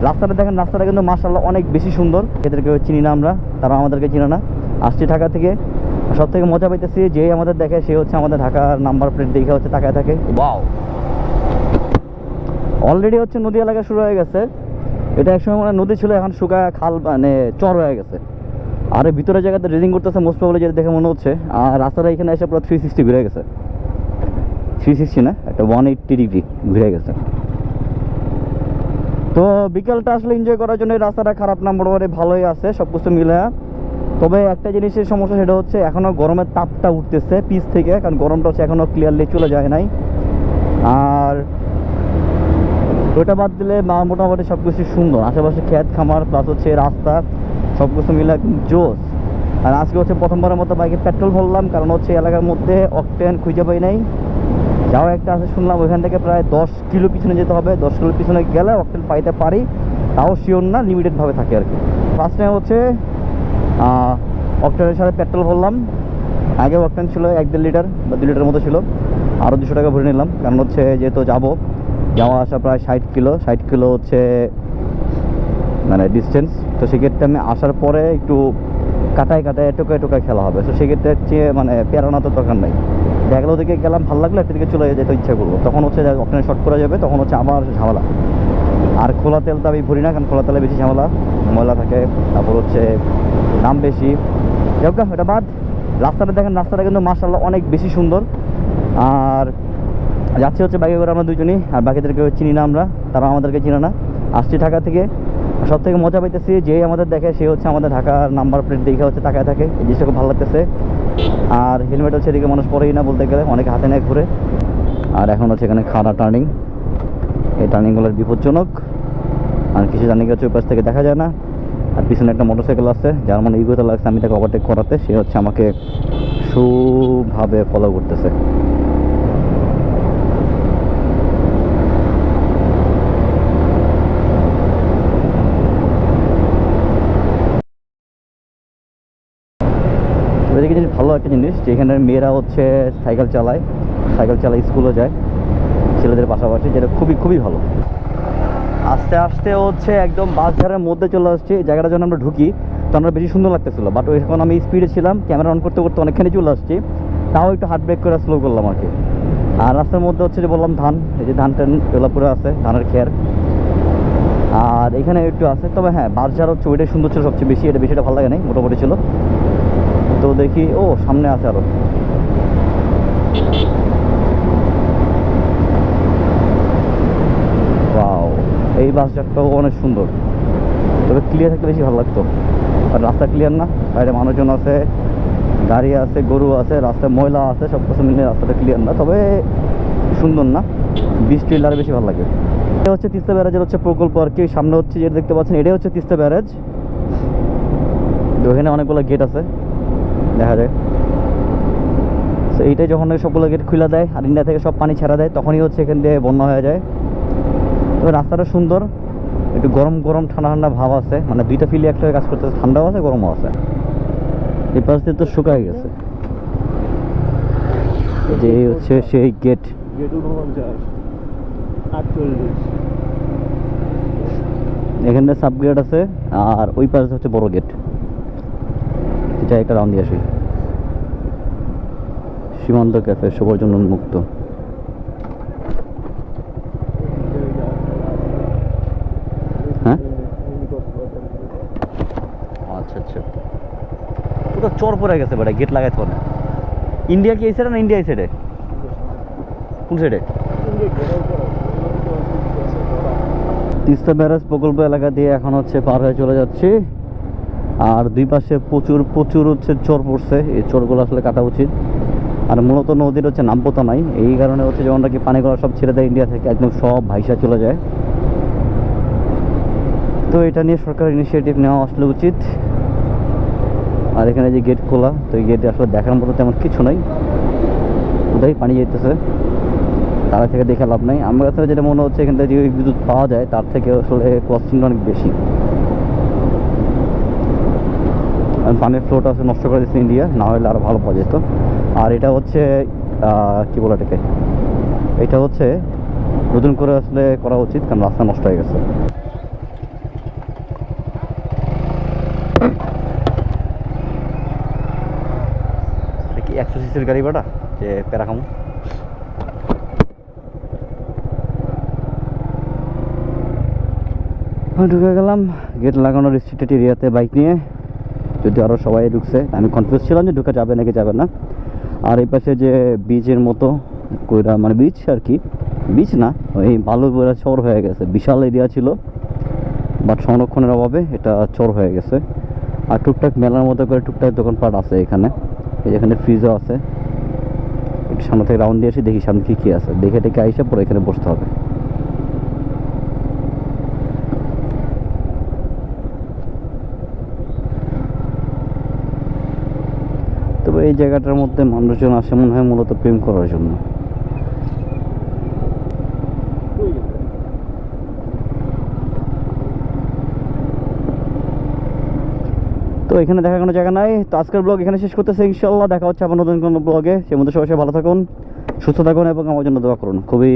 রাস্তাটা দেখেন, রাস্তাটা কিন্তু মাশাআল্লাহ অনেক বেশি সুন্দর। এদেরকে চিনি না আমরা, তারা আমাদেরকে চিনে না। আসছি ঢাকা থেকে, সব থেকে মজা পাইতেছি যে আমাদের দেখে সে হচ্ছে আমাদের ঢাকার নাম্বার প্লেট দেখে হচ্ছে তাকায় থাকে। ওয়াও, অলরেডি হচ্ছে নদী এলাকা শুরু হয়ে গেছে। এটা একসময় মানে নদী ছিল, এখন শুকায় খাল মানে চর হয়ে গেছে। আর এই ভিতরের জায়গাতে রেজিং করতেছে মোস্ট প্রবলি, যেটা দেখে মনে হচ্ছে। আর রাস্তাটা এখানে এসে পুরো 360 ঘুরে গেছে। 360 না, একটা 180 ডিগ্রি ঘুরে গেছে। তো বিকেলটা আসলে এনজয় করার জন্য এই রাস্তাটা খারাপ না, মোটামুটি ভালোই আছে সব কিছু মিলে। তবে একটা জিনিসের সমস্যা, সেটা হচ্ছে এখনও গরমের তাপটা উঠতেছে পিচ থেকে, কারণ গরমটা হচ্ছে এখনও ক্লিয়ারলি চলে যায় নাই। আর ওইটা বাদ দিলে মোটামুটি সব কিছু সুন্দর, আশেপাশে ক্ষেত খামার প্লাস হচ্ছে রাস্তা, সব কিছু মিলে একদম জোস। আর আজকে হচ্ছে প্রথমবারের মতো বাইকে পেট্রোল ভরলাম, কারণ হচ্ছে এলাকার মধ্যে অকটেন খুঁজে পাই নাই। যাও একটা আছে শুনলাম, ওইখান থেকে প্রায় 10 কিলো পিছনে যেতে হবে। 10 কিলো পিছনে গেলে অকটেন পাইতে পারি, তাও শিওর না, লিমিটেডভাবে থাকে আর কি। ফার্স্ট টাইম হচ্ছে অকটেনের সাথে পেট্রোল ভরলাম। আগে অকটেন ছিল 1-1.5 লিটার বা 2 লিটার মতো ছিল, আরও 200 টাকা ভরে নিলাম। কারণ হচ্ছে যেহেতু যাওয়া আসা প্রায় 60 কিলো হচ্ছে মানে ডিস্টেন্স। তো সেক্ষেত্রে আমি আসার পরে একটু কাটায় টোকায় খেলা হবে। তো সেক্ষেত্রে হচ্ছে মানে পেরানো তো দরকার নাই। দেখলো দিকে গেলাম, ভালো লাগলো, একটা দিকে চলে যেতে ইচ্ছা করবো, তখন হচ্ছে ওখানে শর্ট করা যাবে, তখন হচ্ছে আমার ঝামেলা। আর খোলা তেল তো আমি ভরি না, কারণ খোলা তেলে বেশি ঝামেলা, ময়লা থাকে, তারপর হচ্ছে দাম বেশি। যাক ওটা বাদ। রাস্তাটা দেখেন, রাস্তাটা কিন্তু মাশাআল্লাহ অনেক বেশি সুন্দর। আর যাচ্ছি হচ্ছে বাইকে করে আমরা দুজনই, আর বাকিদেরকে চিনি না আমরা, তারা আমাদেরকে চিনে না। আসছি ঢাকা থেকে, সব থেকে মজা পাইতেছি যে আমাদের দেখে সে হচ্ছে আমাদের ঢাকার নাম্বার প্লেট দেখে হচ্ছে তাকায় থাকে। এই জিনিসটা খুব ভালো লাগতেছে। আর হেলমেট হচ্ছে এদিকে মানুষ পরেই না বলতে গেলে, অনেকে হাতে নেয় ঘুরে। আর এখন হচ্ছে এখানে খাড়া টার্নিং, এই টার্নিংগুলো বিপজ্জনক। আর কিছু টার্নিং হচ্ছে ওই পাশ থেকে দেখা যায় না। আর পিছনে একটা মোটরসাইকেল আছে, যার মানে ইগোতে লাগছে আমি তাকে ওভারটেক করাতে, সে হচ্ছে আমাকে সুভাবে ফলো করতেছে। এদিকে জিনিস ভালো একটা জিনিস, যে এখানের মেয়েরা হচ্ছে সাইকেল চালায় স্কুলে যায় ছেলেদের পাশাপাশি, যেটা খুবই খুবই ভালো। আস্তে আস্তে হচ্ছে একদম বাসঝাড়ের মধ্যে চলে আসছে। এই জায়গাটা যখন আমরা ঢুকি তো আমরা বেশি সুন্দর লাগতেছিল, বাট এখন আমি স্পিডে ছিলাম, ক্যামেরা অন করতে করতে অনেকখানি চলে আসছি, তাও একটু হার্ট ব্রেক করে স্লো করলাম আর কি। আর রাস্তার মধ্যে হচ্ছে যে বললাম ধান, এই যে ধান এগুলো পুরো আছে, ধানের খের। আর এখানে একটু আছে, তবে হ্যাঁ বাসঝাড় হচ্ছে ওইটাই সুন্দর ছিল সবচেয়ে বেশি, এটা বেশিটা ভালো লাগে নাই, মোটামুটি ছিল। তো দেখি, ও সামনে আছে আরো। ওয়াও, এই বাসটাও অনেক সুন্দর, তবে ক্লিয়ার থাকলে বেশি ভালো লাগতো। আর রাস্তা ক্লিয়ার না, বাইরে মানুষজন আছে, গাড়ি আছে, গরু আছে, রাস্তায় ময়লা আছে, সব কিছু মিলিয়ে রাস্তাটা ক্লিয়ার না, তবে সুন্দর না। বৃষ্টি এলে আরও বেশি ভালো লাগে। এটা হচ্ছে তিস্তা ব্যারাজের হচ্ছে প্রকল্প আর কি। সামনে হচ্ছে যেটা দেখতে পাচ্ছেন, এটাই হচ্ছে তিস্তা ব্যারাজ। ওখানে অনেকগুলো গেট আছে, দেখা যায়। তো এইটাই যখন সবগুলো গেট খুলে দেয় আর ইন্ডিয়া থেকে সব পানি ছেড়া দেয়, তখনই হচ্ছে এখান দিয়ে বন্যা হয়ে যায়। তবে রাস্তাটা সুন্দর, একটু গরম গরম ঠান্ডা ঠান্ডা ভাব আছে, মানে দুইটা ফিলি একসাথে কাজ করতেছে, ঠান্ডাও আছে গরমও আছে। এই পাশ দিয়ে তো শুকায় গেছে, যে হচ্ছে সেই গেট। এখানে সাব গেট আছে, আর ওই পাশে হচ্ছে বড় গেট। এটা একটা রাউন্ড দিয়ে আসি। সীমান্ত ক্যাফে সবার জন্য উন্মুক্ত। হ্যাঁ, আচ্ছা আচ্ছা, পুরো চর পড়ে গেছে বেটা, গেট লাগাইতে পারে। ইন্ডিয়া কি এই সাইডে না ইন্ডিয়া এই সাইডে? কোন সাইডে? তিস্তা ব্যারাজ প্রকল্প এলাকা দিয়ে এখন হচ্ছে পার হয়ে চলে যাচ্ছি। আর দুই পাশে প্রচুর হচ্ছে চর পড়ছে, এই চরগুলো আসলে কাটা উচিত। আর মূলত নদীর হচ্ছে নাব্যতা নাই, এই কারণে হচ্ছে যেমন কি পানিগুলো সব ছেড়ে দেয় ইন্ডিয়া থেকে, একদম সব ভাইসা চলে যায়। তো এটা নিয়ে সরকারের ইনিশিয়েটিভ নেওয়া আসলে উচিত। আর এখানে যে গেট খোলা, তো এই গেটে আসলে দেখার মতো তেমন কিছু নাই, কোথায় পানি যেতেছে তারা থেকে দেখে লাভ নাই। আমার কাছে যেটা মনে হচ্ছে, এখান থেকে যে বিদ্যুৎ পাওয়া যায় তার থেকে আসলে কস্টিংটা অনেক বেশি। পানির ফ্লোটা আছে নষ্ট করে দিচ্ছে ইন্ডিয়া, না হলে আরও ভালো পাওয়া যেত। আর এটা হচ্ছে কি বলে এটাকে, এটা হচ্ছে নতুন করে আসলে করা উচিত, কারণ রাস্তা নষ্ট হয়ে গেছে। 800 সিসির গাড়ি ভাড়া যে প্যারাখামো। ঢুকে গেলাম গেট লাগানো রেস্ট্রিক্টেড এরিয়াতে বাইক নিয়ে, যদি আরও সবাই ঢুকছে। আমি কনফিউজ ছিলাম যে ঢুকে যাবে নাকি যাবে না। আর এই পাশে যে বিচের মতো কইরা, মানে বিচ আর কি, বিচ না, ওই বালু পুরা চর হয়ে গেছে। বিশাল এরিয়া ছিল, বাট সংরক্ষণের অভাবে এটা চর হয়ে গেছে। আর টুকটাক মেলার মতো করে টুকটাক দোকানপাট আছে এখানে। এই যে এখানে ফ্রিজও আছে। একটু সামনে থেকে রাউন্ড দিয়ে আসি, দেখি সামনে কী কী আছে, দেখে টেকে আইসা পরে এখানে বসতে হবে। তবে এই জায়গাটার মধ্যে মানুষজন আসে মনে হয় মূলত প্রেম করার জন্য। তো এখানে দেখার কোনো জায়গা নাই। তো আজকের ব্লগ এখানে শেষ করতেছে, ইনশাল্লাহ দেখা হচ্ছে আবার নতুন কোনো ব্লগে। সে মধ্যে সবাই ভালো থাকুন, সুস্থ থাকুন এবং আমার জন্য দোয়া করুন। খুবই